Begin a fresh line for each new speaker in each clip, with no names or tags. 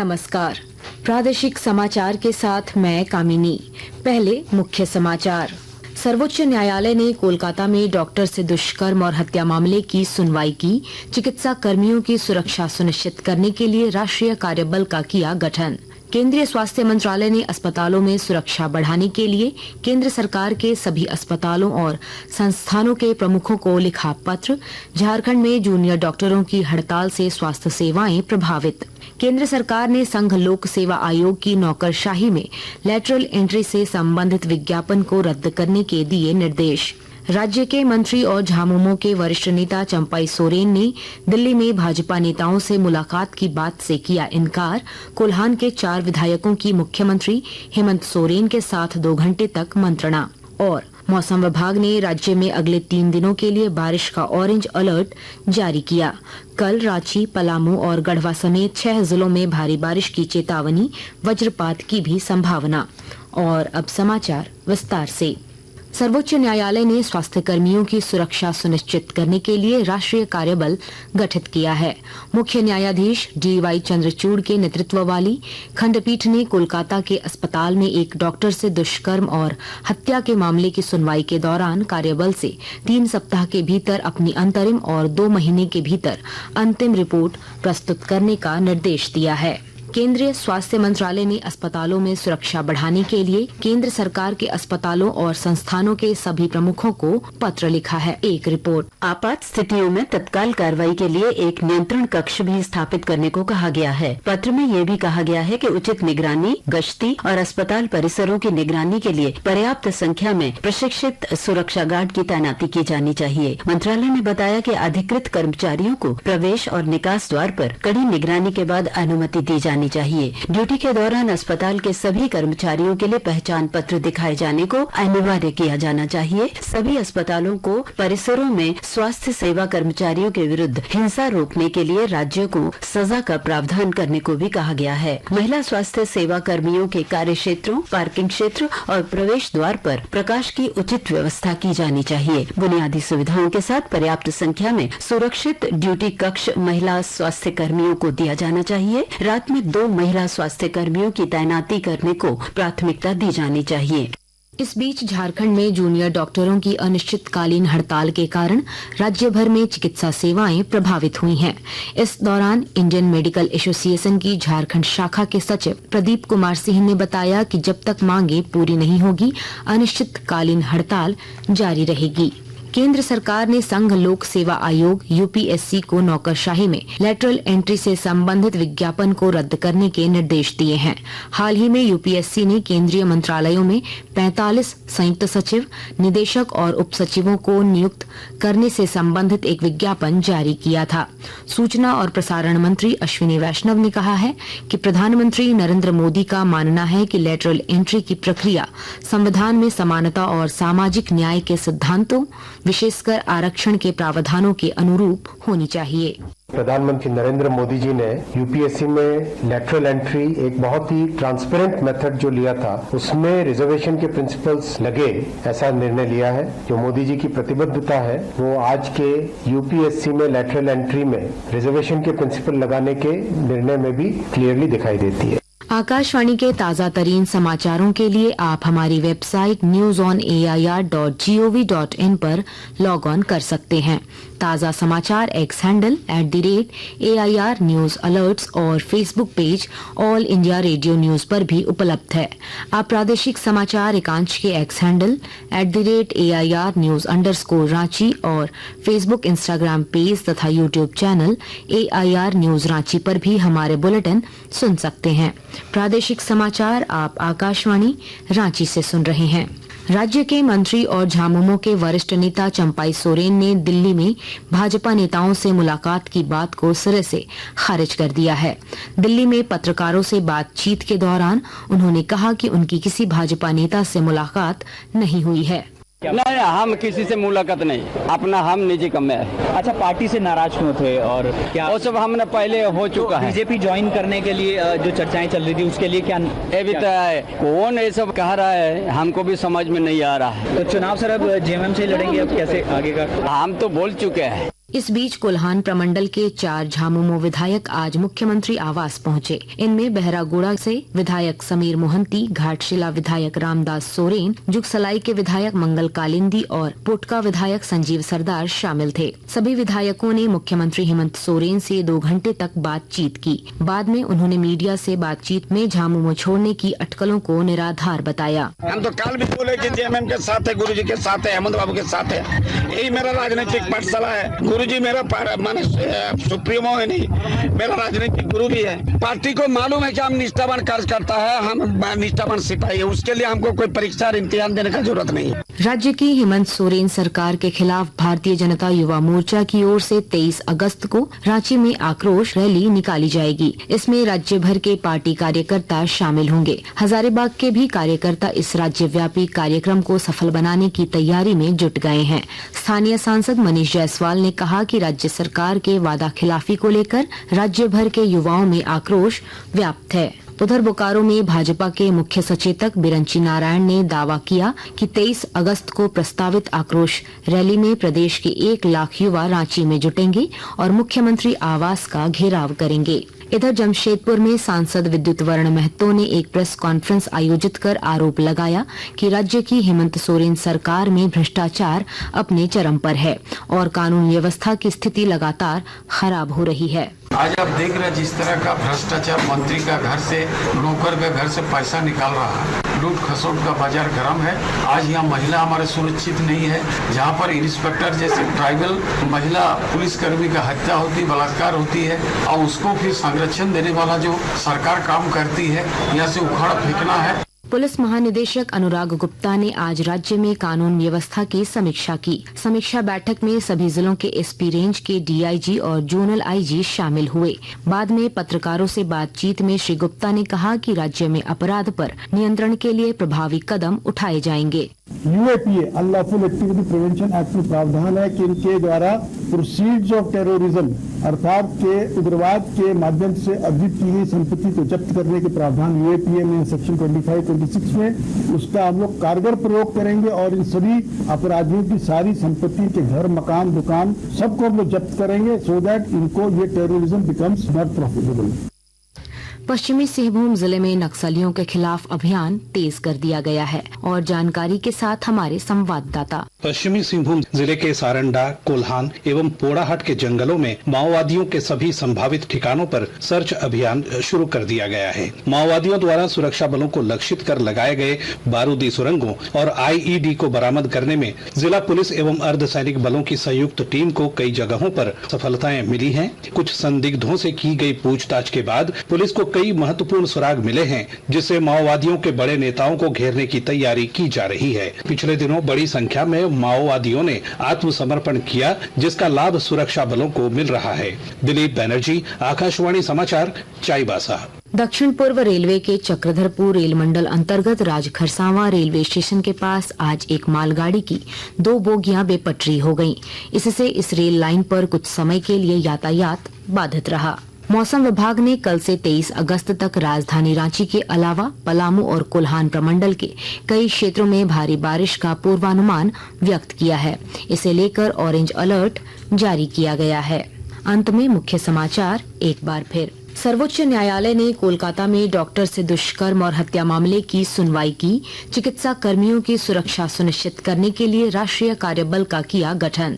नमस्कार। प्रादेशिक समाचार के साथ मैं कामिनी। पहले मुख्य समाचार। सर्वोच्च न्यायालय ने कोलकाता में डॉक्टर से दुष्कर्म और हत्या मामले की सुनवाई की। चिकित्सा कर्मियों की सुरक्षा सुनिश्चित करने के लिए राष्ट्रीय कार्यबल का किया गठन। केंद्रीय स्वास्थ्य मंत्रालय ने अस्पतालों में सुरक्षा बढ़ाने के लिए केंद्र सरकार के सभी अस्पतालों और संस्थानों के प्रमुखों को लिखा पत्र। झारखंड में जूनियर डॉक्टरों की हड़ताल से स्वास्थ्य सेवाएं प्रभावित। केंद्र सरकार ने संघ लोक सेवा आयोग की नौकरशाही में लेटरल एंट्री से संबंधित विज्ञापन को रद्द करने के दिए निर्देश। राज्य के मंत्री और झामुमो के वरिष्ठ नेता चंपाई सोरेन ने दिल्ली में भाजपा नेताओं से मुलाकात की बात से किया इनकार। कोल्हान के 4 विधायकों की मुख्यमंत्री हेमंत सोरेन के साथ 2 घंटे तक मंत्रणा। और मौसम विभाग ने राज्य में अगले 3 दिनों के लिए बारिश का ऑरेंज अलर्ट जारी किया। कल रांची, पलामू और गढ़वा समेत 6 जिलों में भारी बारिश की चेतावनी, वज्रपात की भी संभावना। और अब समाचार विस्तार से। सर्वोच्च न्यायालय ने स्वास्थ्य कर्मियों की सुरक्षा सुनिश्चित करने के लिए राष्ट्रीय कार्यबल गठित किया है। मुख्य न्यायाधीश DY चंद्रचूड़ के नेतृत्व वाली खंडपीठ ने कोलकाता के अस्पताल में एक डॉक्टर से दुष्कर्म और हत्या के मामले की सुनवाई के दौरान कार्यबल से 3 सप्ताह के भीतर अपनी अंतरिम और 2 महीने के भीतर अंतिम रिपोर्ट प्रस्तुत करने का निर्देश दिया है। केंद्रीय स्वास्थ्य मंत्रालय ने अस्पतालों में सुरक्षा बढ़ाने के लिए केंद्र सरकार के अस्पतालों और संस्थानों के सभी प्रमुखों को पत्र लिखा है। एक रिपोर्ट।
आपात स्थितियों में तत्काल कार्रवाई के लिए एक नियंत्रण कक्ष भी स्थापित करने को कहा गया है। पत्र में ये भी कहा गया है कि उचित निगरानी, गश्ती और अस्पताल परिसरों की निगरानी के लिए पर्याप्त संख्या में प्रशिक्षित सुरक्षा गार्ड की तैनाती की जानी चाहिए। मंत्रालय ने बताया कि अधिकृत कर्मचारियों को प्रवेश और निकास द्वार पर कड़ी निगरानी के बाद अनुमति दी जानी चाहिए। ड्यूटी के दौरान अस्पताल के सभी कर्मचारियों के लिए पहचान पत्र दिखाए जाने को अनिवार्य किया जाना चाहिए। सभी अस्पतालों को परिसरों में स्वास्थ्य सेवा कर्मचारियों के विरुद्ध हिंसा रोकने के लिए राज्यों को सजा का प्रावधान करने को भी कहा गया है। महिला स्वास्थ्य सेवा कर्मियों के कार्य क्षेत्रों, पार्किंग क्षेत्र और प्रवेश द्वार पर प्रकाश की उचित व्यवस्था की जानी चाहिए। बुनियादी सुविधाओं के साथ पर्याप्त संख्या में सुरक्षित ड्यूटी कक्ष महिला स्वास्थ्य कर्मियों को दिया जाना चाहिए। रात में 2 महिला स्वास्थ्य कर्मियों की तैनाती करने को प्राथमिकता दी जानी चाहिए।
इस बीच झारखंड में जूनियर डॉक्टरों की अनिश्चितकालीन हड़ताल के कारण राज्य भर में चिकित्सा सेवाएं प्रभावित हुई हैं। इस दौरान इंडियन मेडिकल एसोसिएशन की झारखंड शाखा के सचिव प्रदीप कुमार सिंह ने बताया कि जब तक मांगे पूरी नहीं होगी, अनिश्चितकालीन हड़ताल जारी रहेगी। केंद्र सरकार ने संघ लोक सेवा आयोग UPSC को नौकरशाही में लेटरल एंट्री से संबंधित विज्ञापन को रद्द करने के निर्देश दिए हैं। हाल ही में UPSC ने केंद्रीय मंत्रालयों में 45 संयुक्त सचिव, निदेशक और उप सचिवों को नियुक्त करने से संबंधित एक विज्ञापन जारी किया था। सूचना और प्रसारण मंत्री अश्विनी वैष्णव ने कहा है कि प्रधानमंत्री नरेंद्र मोदी का मानना है कि लेटरल एंट्री की प्रक्रिया संविधान में समानता और सामाजिक न्याय के सिद्धांतों, विशेषकर आरक्षण के प्रावधानों के अनुरूप होनी चाहिए।
प्रधानमंत्री नरेंद्र मोदी जी ने UPSC में लेटरल एंट्री एक बहुत ही ट्रांसपेरेंट मेथड जो लिया था, उसमें रिजर्वेशन के प्रिंसिपल्स लगे, ऐसा निर्णय लिया है। जो मोदी जी की प्रतिबद्धता है वो आज के UPSC में लेटरल एंट्री में रिजर्वेशन के प्रिंसिपल लगाने के निर्णय में भी क्लियरली दिखाई देती है।
आकाशवाणी के ताजा तरीन समाचारों के लिए आप हमारी वेबसाइट newsonair.gov.in पर लॉग ऑन कर सकते हैं। ताजा समाचार X handle @AIR news alerts और Facebook page All India Radio News पर भी उपलब्ध है। आप प्रादेशिक समाचार एकांश के X handle @AIR news _Ranchi और फेसबुक, इंस्टाग्राम पेज तथा YouTube channel AIR news Ranchi पर भी हमारे बुलेटिन सुन सकते हैं। प्रादेशिक समाचार आप आकाशवाणी रांची से सुन रहे हैं। राज्य के मंत्री और झामुमो के वरिष्ठ नेता चंपाई सोरेन ने दिल्ली में भाजपा नेताओं से मुलाकात की बात को सिरे से खारिज कर दिया है। दिल्ली में पत्रकारों से बातचीत के दौरान उन्होंने कहा कि उनकी किसी भाजपा नेता से मुलाकात नहीं हुई है।
नहीं, हम किसी से मुलाकात नहीं, अपना हम निजी काम में है।
अच्छा, पार्टी से नाराज क्यों थे और क्या
वो सब हमने पहले हो चुका है।
बीजेपी ज्वाइन करने के लिए जो चर्चाएं चल रही थी उसके लिए क्या
अभी तक कौन ये सब कह रहा है, हमको भी समझ में नहीं आ रहा है।
तो चुनाव सर अब JMM से लड़ेंगे, अब कैसे आगे का?
हम तो बोल चुके हैं।
इस बीच कोल्हान प्रमंडल के 4 झामुमो विधायक आज मुख्यमंत्री आवास पहुंचे। इनमें बहरागोड़ा से विधायक समीर मोहंती, घाटशिला विधायक रामदास सोरेन, जुगसलाई के विधायक मंगल कालिंदी और पोटका विधायक संजीव सरदार शामिल थे। सभी विधायकों ने मुख्यमंत्री हेमंत सोरेन से 2 घंटे तक बातचीत की। बाद में उन्होंने मीडिया से बातचीत में झामुमो छोड़ने की अटकलों को निराधार बताया।
हम तो कल भी बोले कि जेएमएम के साथ है, गुरुजी के साथ है, हेमंत बाबू के साथ है। यही मेरा राजनीतिक पाठशाला है। गुरुजी मेरा माने सुप्रीमो है, नहीं मेरा राजनीतिक गुरु भी है। पार्टी को मालूम है कि हम निष्ठावान कार्यकर्ता है, हम निष्ठावान सिपाही है। उसके लिए हमको कोई परीक्षा और इम्तिहान देने का जरूरत नहीं है।
राज्य की हेमंत सोरेन सरकार के खिलाफ भारतीय जनता युवा मोर्चा की ओर से 23 अगस्त को रांची में आक्रोश रैली निकाली जाएगी। इसमें राज्य भर के पार्टी कार्यकर्ता शामिल होंगे। हजारीबाग के भी कार्यकर्ता इस राज्यव्यापी कार्यक्रम को सफल बनाने की तैयारी में जुट गए हैं। स्थानीय सांसद मनीष जायसवाल ने कहा कि राज्य सरकार के वादा खिलाफी को लेकर राज्य भर के युवाओं में आक्रोश व्याप्त है। उधर बोकारो में भाजपा के मुख्य सचेतक बिरंची नारायण ने दावा किया कि 23 अगस्त को प्रस्तावित आक्रोश रैली में प्रदेश के 1 लाख युवा रांची में जुटेंगे और मुख्यमंत्री आवास का घेराव करेंगे। इधर जमशेदपुर में सांसद विद्युत वर्ण महतो ने एक प्रेस कॉन्फ्रेंस आयोजित कर आरोप लगाया कि राज्य की हेमंत सोरेन सरकार में भ्रष्टाचार अपने चरम पर है और कानून व्यवस्था की स्थिति लगातार खराब हो रही है।
आज आप देख रहे हैं जिस तरह का भ्रष्टाचार, मंत्री का घर से, नौकर का घर से पैसा निकाल रहा है, लूट खसोट का बाजार गर्म है। आज यहाँ महिला हमारे सुरक्षित नहीं है। जहाँ पर इंस्पेक्टर जैसे ट्राइबल महिला पुलिसकर्मी का हत्या होती, बलात्कार होती है और उसको फिर संरक्षण देने वाला जो सरकार काम करती है, यहाँ से उखाड़ फेंकना है।
पुलिस महानिदेशक अनुराग गुप्ता ने आज राज्य में कानून व्यवस्था की समीक्षा की। समीक्षा बैठक में सभी जिलों के एसपी रेंज के डीआईजी और जोनल आईजी शामिल हुए। बाद में पत्रकारों से बातचीत में श्री गुप्ता ने कहा कि राज्य में अपराध पर नियंत्रण के लिए प्रभावी कदम उठाए जाएंगे।
UAPA unlawful activity prevention act में प्रावधान है कि इनके द्वारा प्रोसीड्स ऑफ टेररिज्म अर्थात के उग्रवाद के माध्यम से अर्जित की गई संपत्ति को जब्त करने के प्रावधान यूएपीए में सेक्शन 25-26 में उसका हम लोग कारगर प्रयोग करेंगे और इन सभी अपराधियों की सारी संपत्ति के घर, मकान, दुकान सबको हम लोग जब्त करेंगे सो दैट इनको ये टेररिज्म बिकम्स नॉट प्रॉफिटेबल।
पश्चिमी सिंहभूम जिले में नक्सलियों के खिलाफ अभियान तेज कर दिया गया है और जानकारी के साथ हमारे संवाददाता।
पश्चिमी सिंहभूम जिले के सारंडा, कोल्हान एवं पोड़ाहाट के जंगलों में माओवादियों के सभी संभावित ठिकानों पर सर्च अभियान शुरू कर दिया गया है। माओवादियों द्वारा सुरक्षा बलों को लक्षित कर लगाए गए बारूदी सुरंगों और आईईडी को बरामद करने में जिला पुलिस एवं अर्धसैनिक बलों की संयुक्त टीम को कई जगहों पर सफलताएं मिली हैं। कुछ संदिग्धों से की गई पूछताछ के बाद पुलिस को कई महत्वपूर्ण सुराग मिले हैं, जिससे माओवादियों के बड़े नेताओं को घेरने की तैयारी की जा रही है। पिछले दिनों बड़ी संख्या में माओवादियों ने आत्मसमर्पण किया, जिसका लाभ सुरक्षा बलों को मिल रहा है। दिलीप बैनर्जी, आकाशवाणी समाचार, चाईबासा।
दक्षिण पूर्व रेलवे के चक्रधरपुर रेल मंडल अंतर्गत राजखरसावा रेलवे स्टेशन के पास आज एक मालगाड़ी की 2 बोगियां बेपटरी हो गईं। इससे इस रेल लाइन पर कुछ समय के लिए यातायात बाधित रहा। मौसम विभाग ने कल से 23 अगस्त तक राजधानी रांची के अलावा पलामू और कोल्हान प्रमंडल के कई क्षेत्रों में भारी बारिश का पूर्वानुमान व्यक्त किया है। इसे लेकर ऑरेंज अलर्ट जारी किया गया है। अंत में मुख्य समाचार एक बार फिर। सर्वोच्च न्यायालय ने कोलकाता में डॉक्टर से दुष्कर्म और हत्या मामले की सुनवाई की। चिकित्सा कर्मियों की सुरक्षा सुनिश्चित करने के लिए राष्ट्रीय कार्यबल का किया गठन।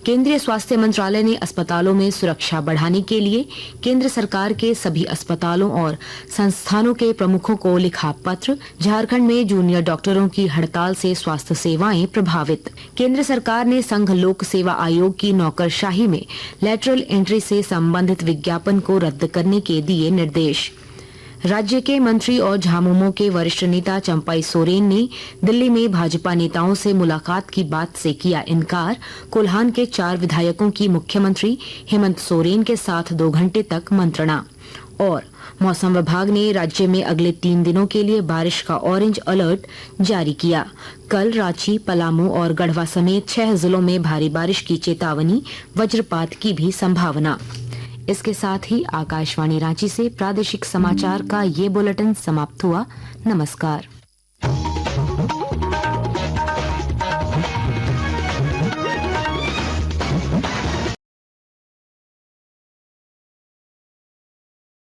केंद्रीय स्वास्थ्य मंत्रालय ने अस्पतालों में सुरक्षा बढ़ाने के लिए केंद्र सरकार के सभी अस्पतालों और संस्थानों के प्रमुखों को लिखा पत्र। झारखंड में जूनियर डॉक्टरों की हड़ताल से स्वास्थ्य सेवाएं प्रभावित। केंद्र सरकार ने संघ लोक सेवा आयोग की नौकरशाही में लेटरल एंट्री से संबंधित विज्ञापन को रद्द करने के दिए निर्देश। राज्य के मंत्री और झामुमो के वरिष्ठ नेता चंपाई सोरेन ने दिल्ली में भाजपा नेताओं से मुलाकात की बात से किया इनकार। कोल्हान के 4 विधायकों की मुख्यमंत्री हेमंत सोरेन के साथ 2 घंटे तक मंत्रणा। और मौसम विभाग ने राज्य में अगले 3 दिनों के लिए बारिश का ऑरेंज अलर्ट जारी किया। कल रांची, पलामू और गढ़वा समेत 6 जिलों में भारी बारिश की चेतावनी, वज्रपात की भी संभावना। इसके साथ ही आकाशवाणी रांची से प्रादेशिक समाचार का ये बुलेटिन समाप्त हुआ। नमस्कार।